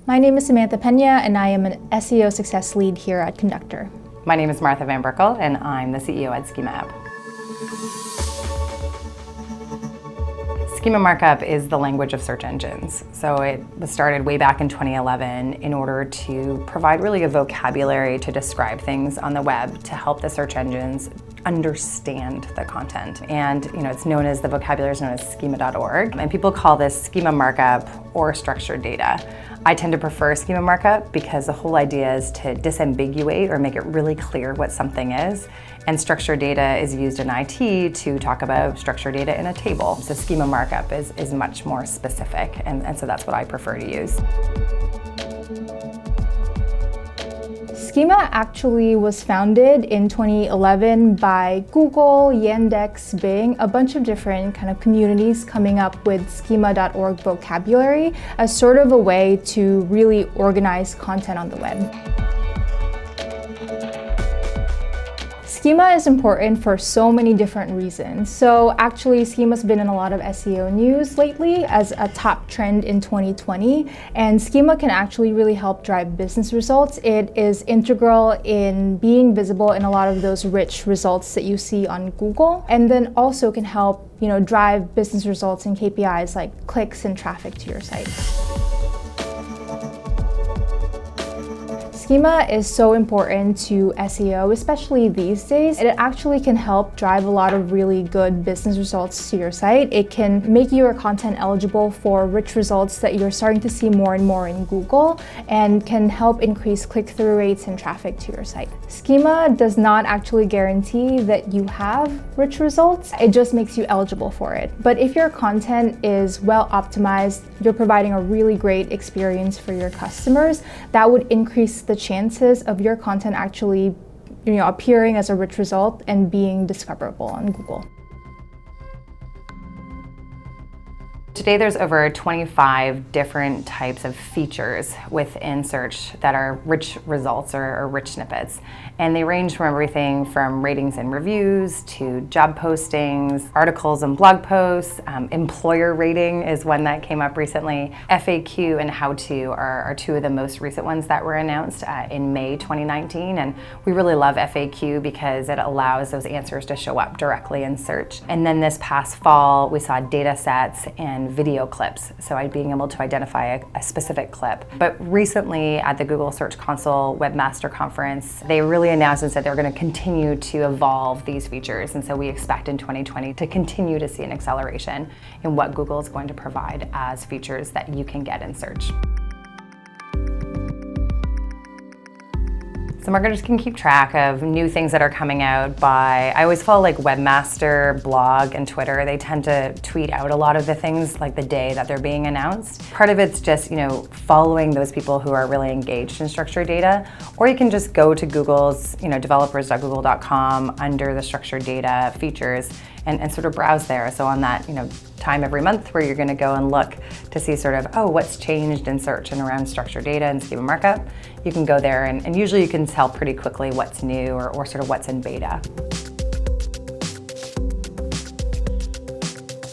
My name is Samantha Pena, and I am an SEO success lead here at Conductor. My name is Martha Van Berkel, and I'm the CEO at Schema App. Schema Markup is the language of search engines. So it was started way back in 2011 in order to provide really a vocabulary to describe things on the web to help the search engines understand the content. And it's known as, the vocabulary is known as schema.org. And people call this schema markup or structured data. I tend to prefer schema markup because the whole idea is to disambiguate or make it really clear what something is. And structured data is used in IT to talk about structured data in a table. So schema markup is much more specific, and so that's what I prefer to use. Schema actually was founded in 2011 by Google, Yandex, Bing, a bunch of different kind of communities coming up with schema.org vocabulary as sort of a way to really organize content on the web. Schema is important for so many different reasons. So actually, schema's been in a lot of SEO news lately as a top trend in 2020, and schema can actually really help drive business results. It is integral in being visible in a lot of those rich results that you see on Google, and then also can help drive business results and KPIs like clicks and traffic to your site. Schema is so important to SEO, especially these days. It actually can help drive a lot of really good business results to your site. It can make your content eligible for rich results that you're starting to see more and more in Google, and can help increase click-through rates and traffic to your site. Schema does not actually guarantee that you have rich results. It just makes you eligible for it. But if your content is well optimized, you're providing a really great experience for your customers, that would increase the chances of your content actually appearing as a rich result and being discoverable on Google. Today there's over 25 different types of features within search that are rich results or rich snippets. And they range from everything from ratings and reviews to job postings, articles and blog posts. Employer rating is one that came up recently. FAQ and how-to are two of the most recent ones that were announced in May 2019. And we really love FAQ because it allows those answers to show up directly in search. And then this past fall, we saw data sets and video clips, so being able to identify a specific clip. But recently at the Google Search Console Webmaster Conference, they really announced and said they're going to continue to evolve these features, and so we expect in 2020 to continue to see an acceleration in what Google is going to provide as features that you can get in search. So marketers can keep track of new things that are coming out by, I always follow like Webmaster, Blog, and Twitter. They tend to tweet out a lot of the things like the day that they're being announced. Part of it's just, following those people who are really engaged in structured data, or you can just go to Google's, developers.google.com under the structured data features and sort of browse there. So on that, time every month where you're going to go and look to see sort of, what's changed in search and around structured data and schema markup, you can go there and usually you can tell pretty quickly what's new or sort of what's in beta.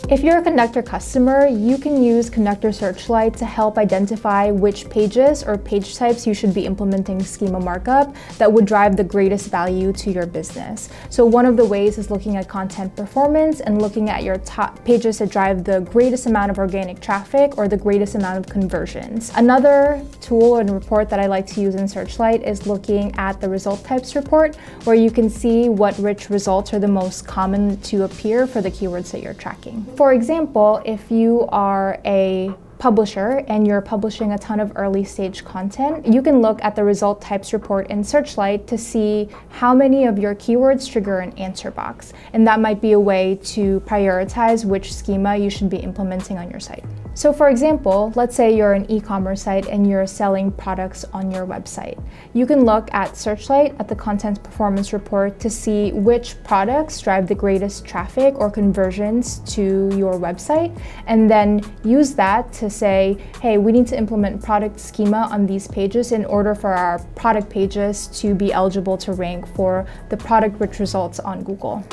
If you're a Conductor customer, you can use Conductor Searchlight to help identify which pages or page types you should be implementing schema markup that would drive the greatest value to your business. So one of the ways is looking at content performance and looking at your top pages that drive the greatest amount of organic traffic or the greatest amount of conversions. Another tool and report that I like to use in Searchlight is looking at the result types report, where you can see what rich results are the most common to appear for the keywords that you're tracking. For example, if you are a publisher and you're publishing a ton of early stage content, you can look at the result types report in Searchlight to see how many of your keywords trigger an answer box. And that might be a way to prioritize which schema you should be implementing on your site. So for example, let's say you're an e-commerce site and you're selling products on your website. You can look at Searchlight at the content performance report to see which products drive the greatest traffic or conversions to your website, and then use that to say, hey, we need to implement product schema on these pages in order for our product pages to be eligible to rank for the product rich results on Google.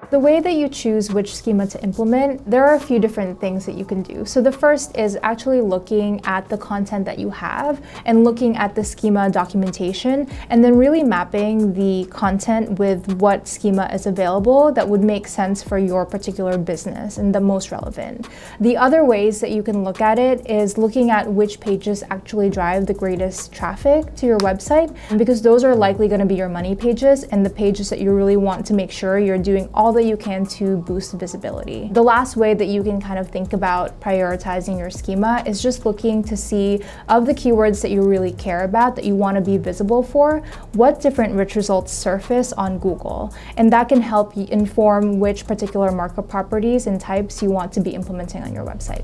The way that you choose which schema to implement, there are a few different things that you can do. So the first is actually looking at the content that you have and looking at the schema documentation and then really mapping the content with what schema is available that would make sense for your particular business and the most relevant. The other ways that you can look at it is looking at which pages actually drive the greatest traffic to your website, because those are likely going to be your money pages and the pages that you really want to make sure you're doing all that you can to boost visibility. The last way that you can kind of think about prioritizing your schema is just looking to see, of the keywords that you really care about, that you want to be visible for, what different rich results surface on Google. And that can help you inform which particular markup properties and types you want to be implementing on your website.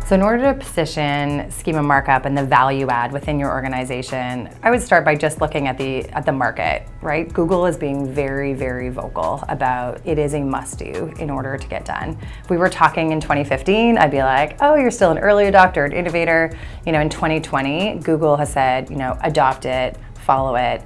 So in order to position schema markup and the value add within your organization, I would start by just looking at the market, right? Google is being very, very vocal about it is a must-do in order to get done. If we were talking in 2015, I'd be like, oh, you're still an early adopter, an innovator. You know, in 2020, Google has said, you know, adopt it, follow it.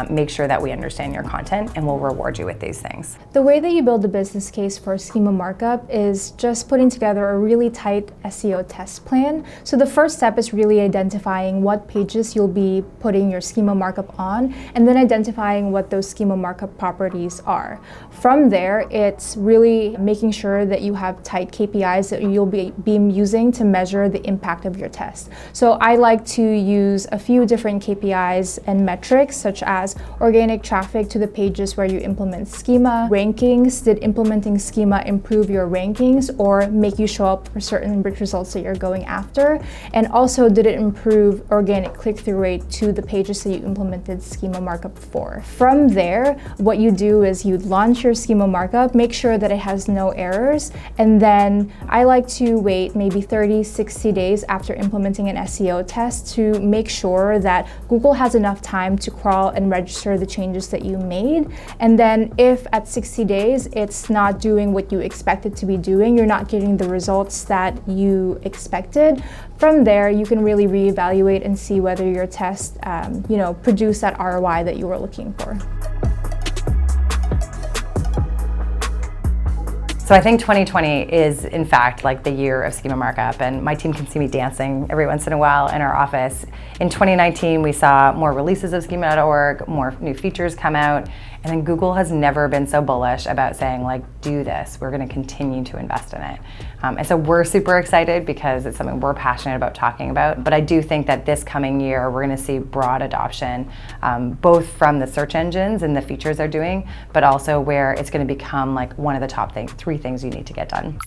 Make sure that we understand your content and we'll reward you with these things. The way that you build a business case for schema markup is just putting together a really tight SEO test plan. So the first step is really identifying what pages you'll be putting your schema markup on, and then identifying what those schema markup properties are. From there, it's really making sure that you have tight KPIs that you'll be using to measure the impact of your test. So I like to use a few different KPIs and metrics, such as organic traffic to the pages where you implement schema, rankings, did implementing schema improve your rankings or make you show up for certain rich results that you're going after, and also did it improve organic click-through rate to the pages that you implemented schema markup for. From there, what you do is you launch your schema markup, make sure that it has no errors, and then I like to wait maybe 30-60 days after implementing an SEO test to make sure that Google has enough time to crawl and register the changes that you made. And then if at 60 days it's not doing what you expect it to be doing, you're not getting the results that you expected, from there you can really reevaluate and see whether your test produced that ROI that you were looking for. So I think 2020 is, in fact, like the year of schema markup, and my team can see me dancing every once in a while in our office. In 2019, we saw more releases of schema.org, more new features come out, and then Google has never been so bullish about saying, like, do this. We're going to continue to invest in it. And so we're super excited because it's something we're passionate about talking about. But I do think that this coming year, we're going to see broad adoption, both from the search engines and the features they're doing, but also where it's going to become like one of the top three things you need to get done.